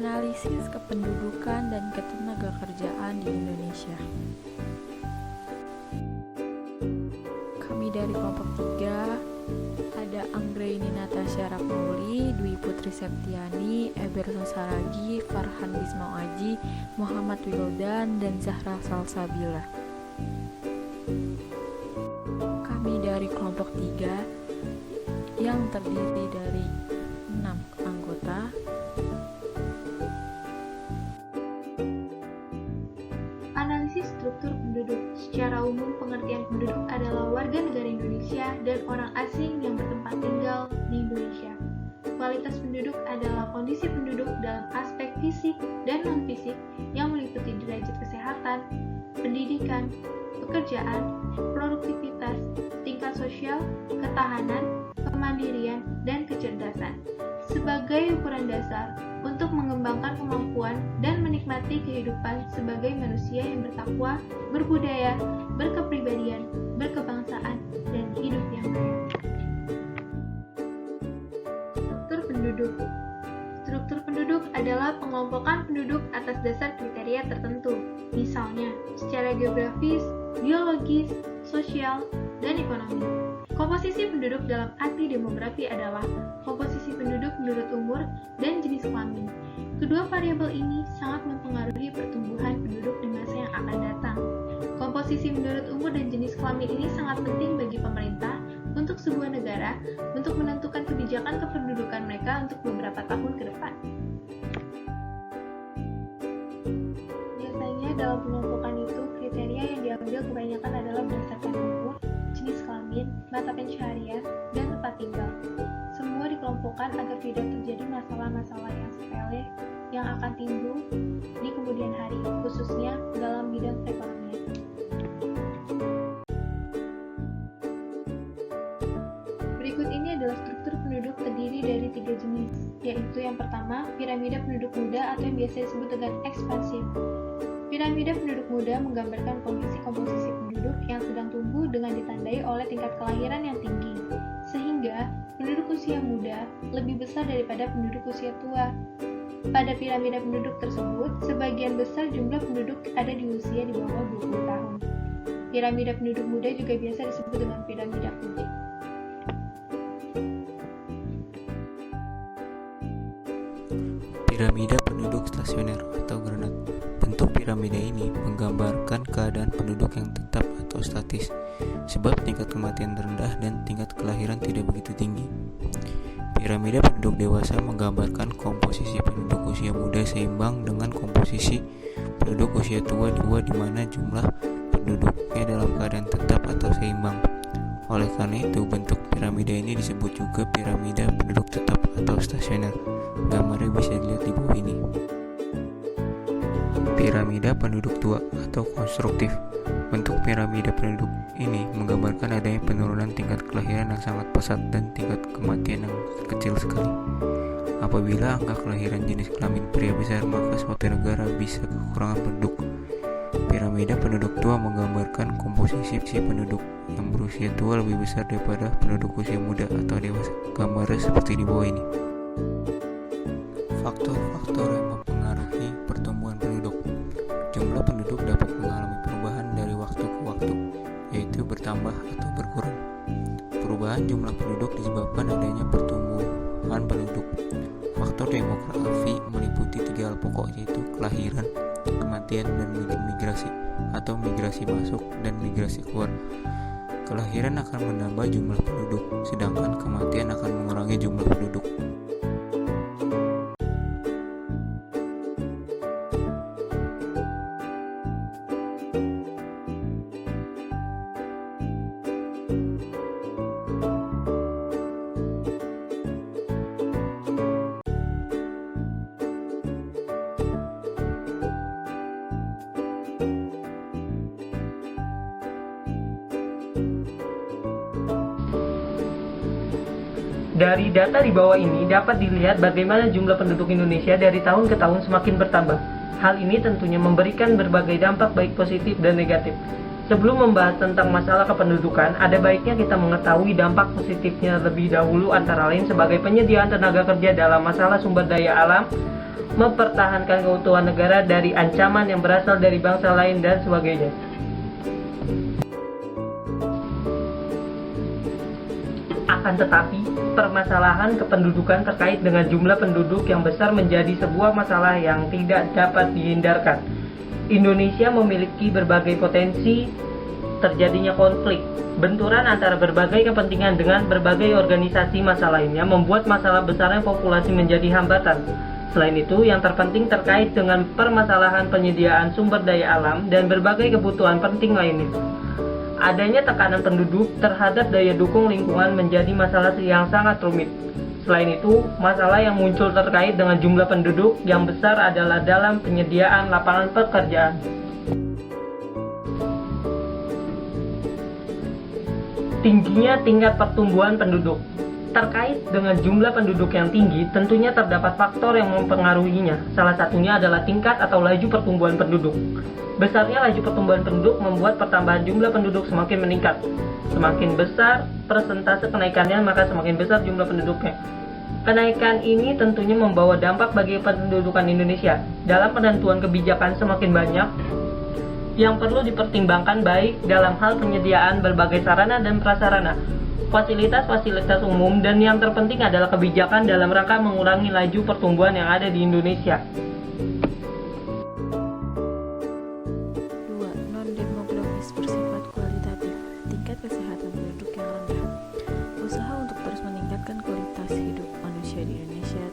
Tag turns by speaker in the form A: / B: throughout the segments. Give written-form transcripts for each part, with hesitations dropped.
A: Analisis kependudukan dan ketenagakerjaan di Indonesia. Kami dari kelompok 3 ada Anggraini Natasha Rakmauli, Dwi Putri Septiani, Eberson Saragi, Farhan Bismau Aji, Muhammad Wildan, dan Zahra Salsabila. Kami dari kelompok 3 yang terdiri dari 6 anggota.
B: Analisis struktur penduduk. Secara umum, pengertian penduduk adalah warga negara Indonesia dan orang asing yang bertempat tinggal di Indonesia. Kualitas penduduk adalah kondisi penduduk dalam aspek fisik dan non-fisik yang meliputi derajat kesehatan, pendidikan, pekerjaan, produktivitas, tingkat sosial, ketahanan, kemandirian, dan kecerdasan sebagai ukuran dasar untuk mengembangkan kemampuan dan menikmati kehidupan sebagai manusia yang bertakwa, berbudaya, berkepribadian, berkebangsaan, dan hidup yang baik. Struktur penduduk. Struktur penduduk adalah pengelompokan penduduk atas dasar kriteria tertentu, misalnya secara geografis, biologis, sosial, dan ekonomi. Komposisi penduduk dalam arti demografi adalah komposisi penduduk menurut umur dan jenis kelamin. Kedua variabel ini sangat mempengaruhi pertumbuhan penduduk di masa yang akan datang. Komposisi menurut umur dan jenis kelamin ini sangat penting bagi pemerintah untuk sebuah negara untuk menentukan kebijakan kependudukan mereka untuk beberapa tahun ke depan. Biasanya dalam pengelompokan itu, kriteria yang diambil kebanyakan adalah berdasarkan umur, jenis kelamin, mata pencaharian, dan tempat tinggal. Semua dikelompokkan agar tidak terjadi masalah-masalah yang sepele yang akan timbul di kemudian hari, khususnya dalam bidang perekonomian. Berikut ini adalah struktur penduduk terdiri dari 3 jenis, yaitu yang pertama, piramida penduduk muda atau yang biasa disebut dengan ekspansif. Piramida penduduk muda menggambarkan kondisi komposisi penduduk yang sedang tumbuh dengan ditandai oleh tingkat kelahiran yang tinggi, sehingga penduduk usia muda lebih besar daripada penduduk usia tua. Pada piramida penduduk tersebut, sebagian besar jumlah penduduk ada di usia di bawah 20 tahun. Piramida penduduk muda juga biasa disebut dengan piramida Puji.
C: Piramida penduduk stasioner atau granat. Bentuk piramida ini menggambarkan keadaan penduduk yang tetap atau statis, sebab tingkat kematian rendah dan tingkat kelahiran tidak begitu tinggi. Piramida penduduk dewasa menggambarkan komposisi penduduk usia muda seimbang dengan komposisi penduduk usia tua di mana jumlah penduduknya dalam keadaan tetap atau seimbang. Oleh karena itu, bentuk piramida ini disebut juga piramida penduduk tetap atau stasioner. Gambarnya bisa dilihat di bawah ini. Piramida penduduk tua atau konstruktif. Bentuk piramida penduduk ini menggambarkan adanya penurunan tingkat kelahiran yang sangat pesat dan tingkat kematian yang kecil sekali. Apabila angka kelahiran jenis kelamin pria besar, maka suatu negara bisa kekurangan penduduk. Piramida penduduk tua menggambarkan komposisi penduduk yang berusia tua lebih besar daripada penduduk usia muda atau dewasa. Gambarnya seperti di bawah ini. Faktor-faktor yang mempengaruhi pertumbuhan penduduk. Jumlah penduduk dapat mengalami perubahan dari waktu ke waktu, yaitu bertambah atau berkurang. Perubahan jumlah penduduk disebabkan adanya pertumbuhan penduduk. Faktor demografi meliputi 3 hal pokok, yaitu kelahiran, kematian, dan migrasi atau migrasi masuk dan migrasi keluar. Kelahiran akan menambah jumlah penduduk, sedangkan kematian akan mengurangi jumlah penduduk.
D: Dari data di bawah ini dapat dilihat bagaimana jumlah penduduk Indonesia dari tahun ke tahun semakin bertambah. Hal ini tentunya memberikan berbagai dampak baik positif dan negatif. Sebelum membahas tentang masalah kependudukan, ada baiknya kita mengetahui dampak positifnya lebih dahulu, antara lain sebagai penyediaan tenaga kerja dalam masalah sumber daya alam, mempertahankan keutuhan negara dari ancaman yang berasal dari bangsa lain, dan sebagainya. Akan tetapi, permasalahan kependudukan terkait dengan jumlah penduduk yang besar menjadi sebuah masalah yang tidak dapat dihindarkan. Indonesia memiliki berbagai potensi terjadinya konflik, benturan antara berbagai kepentingan dengan berbagai organisasi massa lainnya membuat masalah besarnya populasi menjadi hambatan. Selain itu, yang terpenting terkait dengan permasalahan penyediaan sumber daya alam dan berbagai kebutuhan penting lainnya. Adanya tekanan penduduk terhadap daya dukung lingkungan menjadi masalah yang sangat rumit. Selain itu, masalah yang muncul terkait dengan jumlah penduduk yang besar adalah dalam penyediaan lapangan pekerjaan. Tingginya tingkat pertumbuhan penduduk. Terkait dengan jumlah penduduk yang tinggi, tentunya terdapat faktor yang mempengaruhinya. Salah satunya adalah tingkat atau laju pertumbuhan penduduk. Besarnya laju pertumbuhan penduduk membuat pertambahan jumlah penduduk semakin meningkat. Semakin besar persentase kenaikannya, maka semakin besar jumlah penduduknya. Kenaikan ini tentunya membawa dampak bagi pendudukan Indonesia. Dalam penentuan kebijakan semakin banyak yang perlu dipertimbangkan, baik dalam hal penyediaan berbagai sarana dan prasarana, fasilitas-fasilitas umum, dan yang terpenting adalah kebijakan dalam rangka mengurangi laju pertumbuhan yang ada di Indonesia.
A: 2. Non-demografis bersifat kualitatif. Tingkat kesehatan penduduk yang rendah. Usaha untuk terus meningkatkan kualitas hidup manusia di Indonesia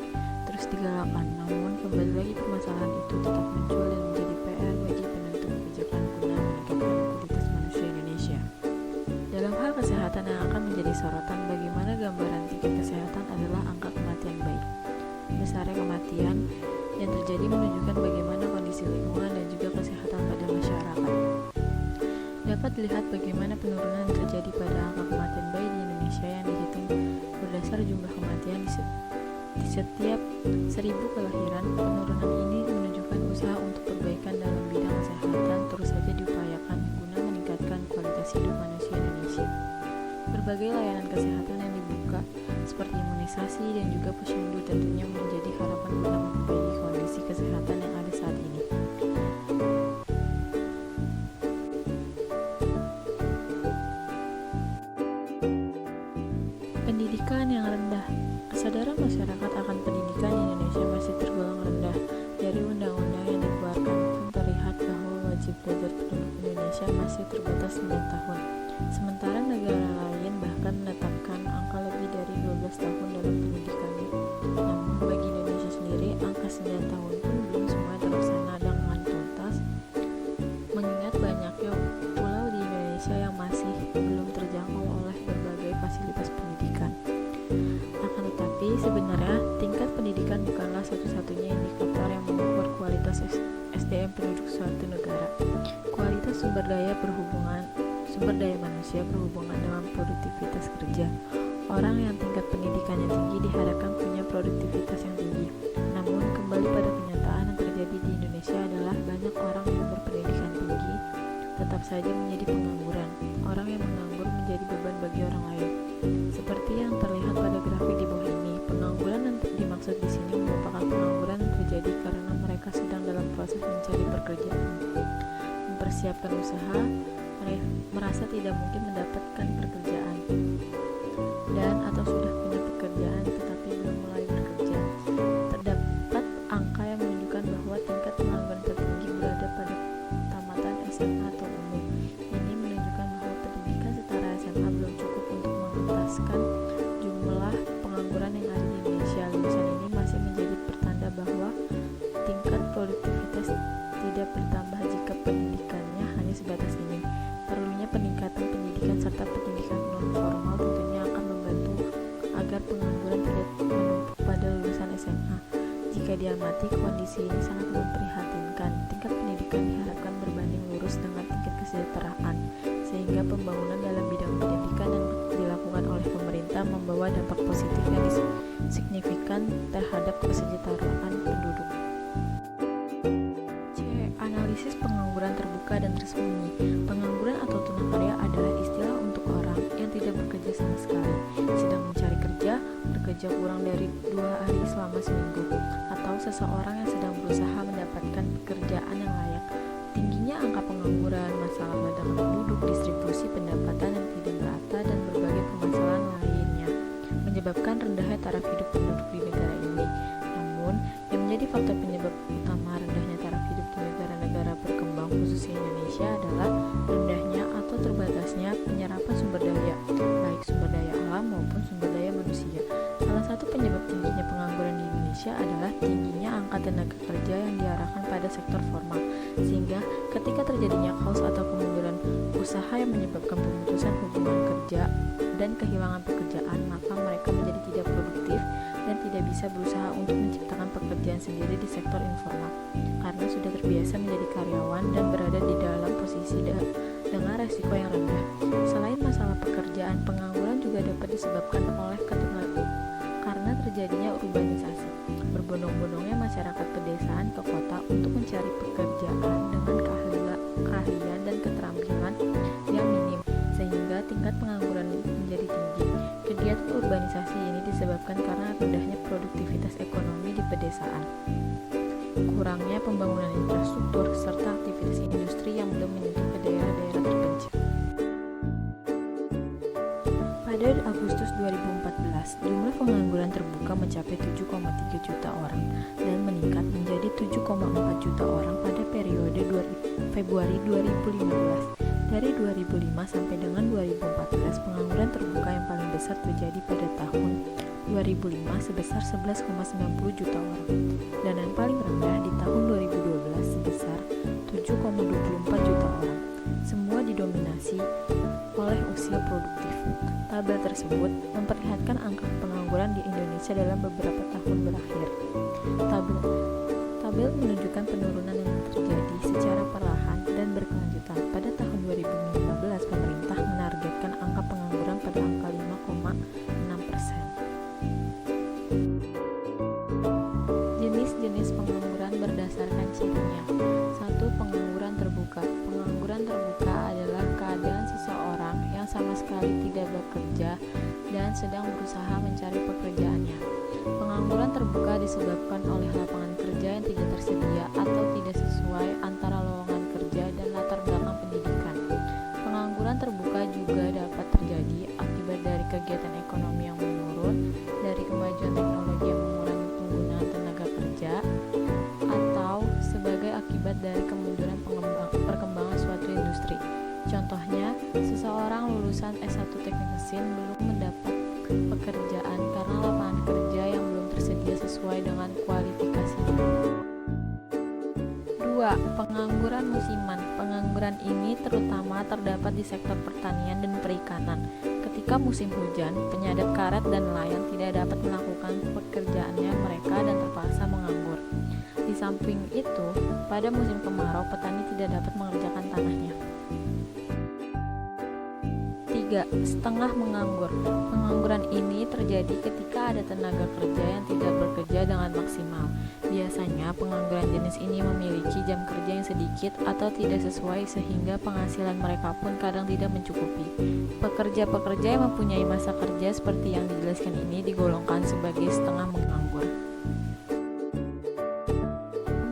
A: terus digalakkan, namun kembali lagi permasalahan itu tetap muncul dan menjadi PR bagi penentu kebijakan guna meningkatkan kualitas manusia Indonesia. Dalam hal kesehatan yang akan menjadi sorotan, bagaimana gambaran tingkat kesehatan adalah angka kematian bayi. Besarnya kematian yang terjadi menunjukkan bagaimana kondisi lingkungan dan juga kesehatan pada masyarakat. Dapat dilihat bagaimana penurunan terjadi pada angka kematian bayi di Indonesia yang dihitung berdasar jumlah kematian di setiap 1000 kelahiran. Penurunan ini menunjukkan usaha untuk perbaikan dalam bidang kesehatan terus saja diupayakan guna meningkatkan kualitas hidup manusia Indonesia. Berbagai layanan kesehatan yang dibuka seperti imunisasi dan juga posyandu tentunya menjadi harapan guna memperbaiki kondisi kesehatan yang ada saat ini. Pendidikan yang rendah. Kesadaran masyarakat akan pendidikan di Indonesia masih tergolong rendah. Dari undang-undang yang dikeluarkan pun terlihat bahwa wajib belajar penduduk Indonesia masih terbatas 9 tahun. Sementara negara lain bahkan menetapkan angka lebih dari 12 tahun dalam pendidikannya. Namun bagi Indonesia sendiri, angka 9 tahun pun belum semua terlaksana dengan tuntas, mengingat banyaknya pulau di Indonesia yang masih belum terjangkau oleh berbagai fasilitas pendidikan. Akan tetapi, sebenarnya tingkat pendidikan bukanlah satu-satunya indikator yang mengukur kualitas SDM penduduk suatu negara. Kualitas sumber daya manusia berhubungan dengan produktivitas kerja. Orang yang tingkat pendidikannya tinggi diharapkan punya produktivitas yang tinggi. Namun, kembali pada kenyataan yang terjadi di Indonesia adalah banyak orang yang berpendidikan tinggi tetap saja menjadi pengangguran. Orang yang menganggur menjadi beban bagi orang lain. Seperti yang terlihat pada grafik di bawah ini, pengangguran yang dimaksud di sini merupakan pengangguran yang terjadi karena mereka sedang dalam proses mencari pekerjaan, mempersiapkan usaha, merasa tidak mungkin mendapatkan pekerjaan, dan atau sudah punya pekerjaan tetapi belum mulai bekerja. Terdapat angka yang menunjukkan bahwa tingkat pengangguran tertinggi berada pada tamatan SMA atau umum. Ini menunjukkan bahwa pendidikan setara SMA belum cukup untuk mengentaskan jumlah pengangguran yang ada di Indonesia. Lulusan ini masih menjadi pertanda bahwa tingkat produktivitas tidak bertambah jika pendidikannya hanya sebatas ini. Perlunya peningkatan pendidikan serta pendidikan non-formal tentunya akan membantu agar pengangguran tidak menumpuk pada lulusan SMA. Jika diamati, kondisi ini sangat memprihatinkan. Tingkat pendidikan diharapkan berbanding lurus dengan tingkat kesejahteraan, sehingga pembangunan dalam bidang pendidikan yang dilakukan oleh pemerintah membawa dampak positif yang signifikan terhadap kesejahteraan penduduk. Analisis pengangguran terbuka dan tersembunyi. Pengangguran atau bekerja kurang dari 2 hari selama seminggu, atau seseorang yang sedang berusaha mendapatkan pekerjaan yang layak. Tingginya angka pengangguran, masalah ledakan penduduk, distribusi pendapatan yang tidak merata, dan berbagai permasalahan lainnya menyebabkan rendahnya taraf hidup penduduk di negara ini. Namun, yang menjadi faktor penyebab utama rendahnya taraf hidup di negara-negara berkembang, khususnya Indonesia, adalah rendahnya atau terbatasnya penyerapan sumber daya, baik sumber daya alam maupun sumber daya manusia. Salah satu penyebab tingginya pengangguran di Indonesia adalah tingginya angka tenaga kerja yang diarahkan pada sektor formal, sehingga ketika terjadinya kaos atau kemunduran usaha yang menyebabkan pemutusan hubungan kerja dan kehilangan pekerjaan, maka mereka menjadi tidak produktif dan tidak bisa berusaha untuk menciptakan pekerjaan sendiri di sektor informal, karena sudah terbiasa menjadi karyawan dan berada di dalam posisi dengan resiko yang rendah. Selain masalah pekerjaan, pengangguran juga dapat disebabkan oleh karena terjadinya urbanisasi. Berbondong-bondongnya masyarakat pedesaan ke kota untuk mencari pekerjaan dengan keahlian dan keterampilan yang minim, sehingga tingkat pengangguran menjadi tinggi. Kegiatan urbanisasi ini disebabkan karena rendahnya produktivitas ekonomi di pedesaan, kurangnya pembangunan infrastruktur, serta aktivitas industri yang belum menyentuh ke daerah-daerah terpencil. Pada Agustus 2014, jumlah pengangguran terbuka mencapai 7,3 juta orang dan meningkat menjadi 7,4 juta orang pada periode Februari 2015. Dari 2005 sampai dengan 2014, pengangguran terbuka yang paling besar terjadi pada tahun 2005 sebesar 11,90 juta orang, dan yang paling rendah di tahun 2012 sebesar 7,24 juta orang. Semua didominasi oleh usia produktif. Tabel tersebut memperlihatkan angka pengangguran di Indonesia dalam beberapa tahun berakhir. Tabel menunjukkan penurunan yang terjadi secara perlahan dan berkelanjutan. Pada tahun 2015, pemerintah menargetkan angka pengangguran pada angka 5,6%. Jenis-jenis pengangguran berdasarkan cirinya. 1. Pengangguran terbuka. Pengangguran terbuka adalah keadaan seseorang yang sama sekali tidak bekerja dan sedang berusaha mencari pekerjaannya. Pengangguran terbuka disebabkan oleh lapangan kerja yang tidak tersedia atau tidak sesuai antara lowongan kerja dan latar belakang pendidikan. Pengangguran terbuka juga dapat terjadi akibat dari kegiatan ekonomi yang menurun, dari kemajuan teknologi yang mengurangi penggunaan tenaga kerja, atau sebagai akibat dari kemunduran perkembangan suatu industri. Contohnya, seseorang lulusan S1 teknik mesin belum mendapat pekerjaan karena lapangan kerja yang belum tersedia sesuai dengan kualifikasinya. 2. Pengangguran musiman. Pengangguran ini terutama terdapat di sektor pertanian dan perikanan. Ketika musim hujan, penyadap karet dan nelayan tidak dapat melakukan pekerjaannya mereka dan terpaksa menganggur. Di samping itu, pada musim kemarau, petani tidak dapat mengerjakan tanahnya. 3. Setengah menganggur. Pengangguran ini terjadi ketika ada tenaga kerja yang tidak bekerja dengan maksimal. Biasanya pengangguran jenis ini memiliki jam kerja yang sedikit atau tidak sesuai sehingga penghasilan mereka pun kadang tidak mencukupi. Pekerja-pekerja yang mempunyai masa kerja seperti yang dijelaskan ini digolongkan sebagai setengah menganggur.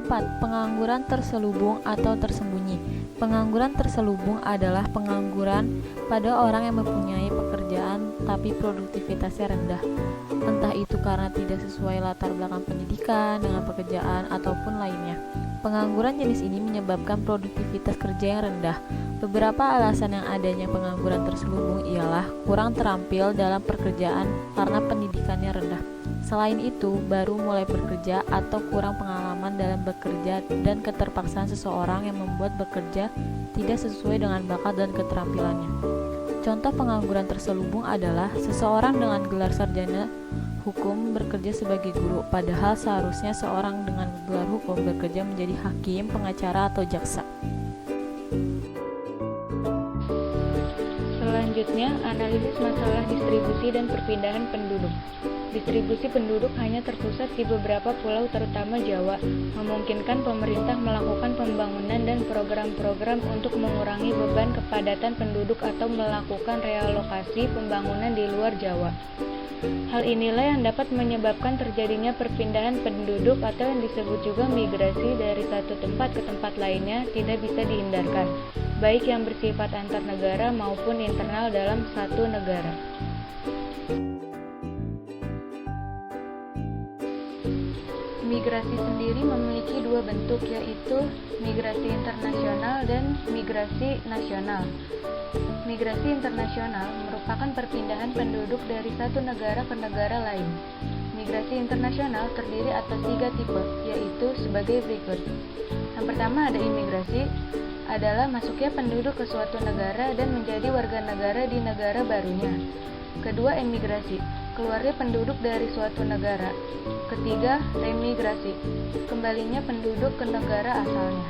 A: 4. Pengangguran terselubung atau tersembunyi. Pengangguran terselubung adalah pengangguran pada orang yang mempunyai pekerjaan tapi produktivitasnya rendah, entah itu karena tidak sesuai latar belakang pendidikan dengan pekerjaan ataupun lainnya. Pengangguran jenis ini menyebabkan produktivitas kerja yang rendah. Beberapa alasan yang adanya pengangguran terselubung ialah kurang terampil dalam pekerjaan karena pendidikannya rendah. Selain itu, baru mulai bekerja atau kurang pengalaman dalam bekerja dan keterpaksaan seseorang yang membuat bekerja tidak sesuai dengan bakat dan keterampilannya. Contoh pengangguran terselubung adalah seseorang dengan gelar sarjana hukum bekerja sebagai guru, padahal seharusnya seorang dengan gelar hukum bekerja menjadi hakim, pengacara, atau jaksa.
E: Selanjutnya, analisis masalah distribusi dan perpindahan penduduk. Distribusi penduduk hanya terpusat di beberapa pulau terutama Jawa, memungkinkan pemerintah melakukan pembangunan dan program-program untuk mengurangi beban kepadatan penduduk atau melakukan realokasi pembangunan di luar Jawa. Hal inilah yang dapat menyebabkan terjadinya perpindahan penduduk atau yang disebut juga migrasi dari satu tempat ke tempat lainnya tidak bisa dihindarkan, baik yang bersifat antar negara maupun internal dalam satu negara. Migrasi sendiri memiliki dua bentuk, yaitu migrasi internasional dan migrasi nasional. Migrasi internasional merupakan perpindahan penduduk dari satu negara ke negara lain. Migrasi internasional terdiri atas 3 tipe, yaitu sebagai berikut. Yang pertama ada imigrasi, adalah masuknya penduduk ke suatu negara dan menjadi warga negara di negara barunya. Kedua, emigrasi, keluarnya penduduk dari suatu negara. Ketiga, remigrasi, kembalinya penduduk ke negara asalnya.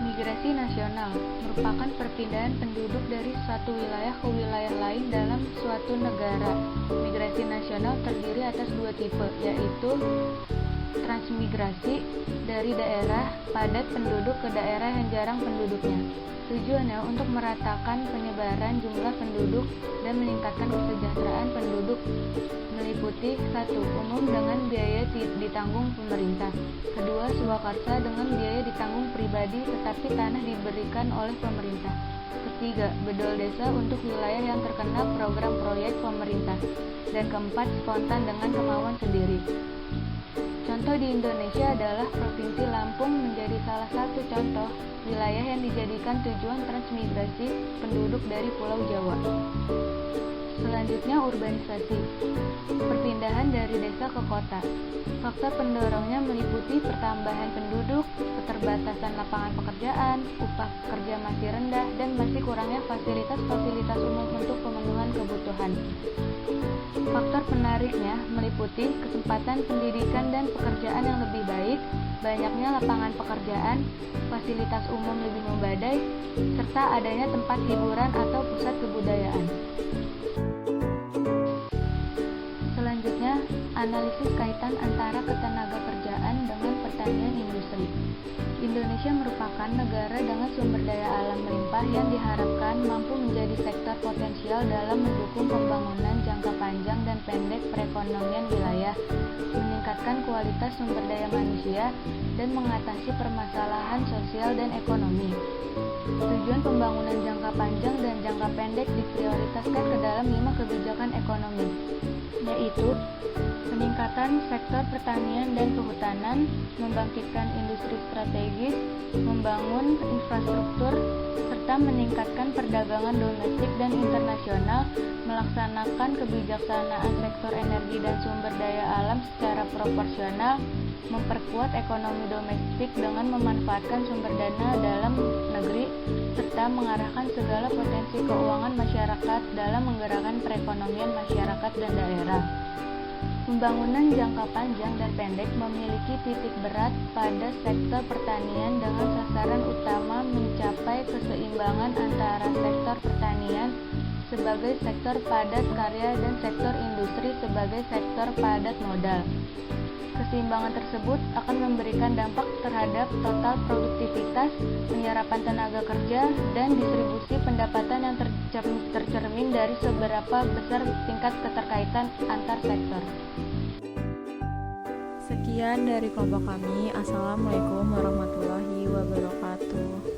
E: Migrasi nasional merupakan perpindahan penduduk dari satu wilayah ke wilayah lain dalam suatu negara. Migrasi nasional terdiri atas 2 tipe, yaitu transmigrasi dari daerah padat penduduk ke daerah yang jarang penduduknya. Tujuannya untuk meratakan penyebaran jumlah penduduk dan meningkatkan kesejahteraan penduduk, meliputi 1. Umum dengan biaya ditanggung pemerintah. Kedua, swakarsa dengan biaya ditanggung pribadi tetapi tanah diberikan oleh pemerintah. Ketiga, bedol desa untuk wilayah yang terkena program proyek pemerintah. Dan keempat, spontan dengan kemauan sendiri. Contoh di Indonesia adalah Provinsi Lampung menjadi salah satu contoh wilayah yang dijadikan tujuan transmigrasi penduduk dari Pulau Jawa. Selanjutnya, urbanisasi, perpindahan dari desa ke kota. Faktor pendorongnya meliputi pertambahan penduduk, keterbatasan lapangan pekerjaan, upah kerja masih rendah, dan masih kurangnya fasilitas-fasilitas umum untuk pemenuhan kebutuhan. Faktor penariknya meliputi kesempatan pendidikan dan pekerjaan yang lebih baik, banyaknya lapangan pekerjaan, fasilitas umum lebih memadai, serta adanya tempat hiburan atau pusat kebudayaan. Selanjutnya, analisis kaitan antara ketenagakerjaan dengan pertanian industri. Indonesia merupakan negara dengan sumber daya alam melimpah yang diharapkan mampu menjadi sektor potensial dalam mendukung pembangunan jangka panjang dan pendek perekonomian wilayah, meningkatkan kualitas sumber daya manusia, dan mengatasi permasalahan sosial dan ekonomi. Tujuan pembangunan jangka panjang dan jangka pendek diprioritaskan ke dalam 5 kebijakan ekonomi, yaitu peningkatan sektor pertanian dan kehutanan, membangkitkan industri strategis, membangun infrastruktur, serta meningkatkan perdagangan domestik dan internasional, melaksanakan kebijaksanaan sektor energi dan sumber daya alam secara proporsional, memperkuat ekonomi domestik dengan memanfaatkan sumber dana dalam negeri, serta mengarahkan segala potensi keuangan masyarakat dalam menggerakkan perekonomian masyarakat dan daerah. Pembangunan jangka panjang dan pendek memiliki titik berat pada sektor pertanian dengan sasaran utama mencapai keseimbangan antara sektor pertanian sebagai sektor padat karya dan sektor industri sebagai sektor padat modal. Keseimbangan tersebut akan memberikan dampak terhadap total produktivitas, penyerapan tenaga kerja, dan distribusi pendapatan yang tercermin dari seberapa besar tingkat keterkaitan antar sektor.
A: Sekian dari kelompok kami. Assalamualaikum warahmatullahi wabarakatuh.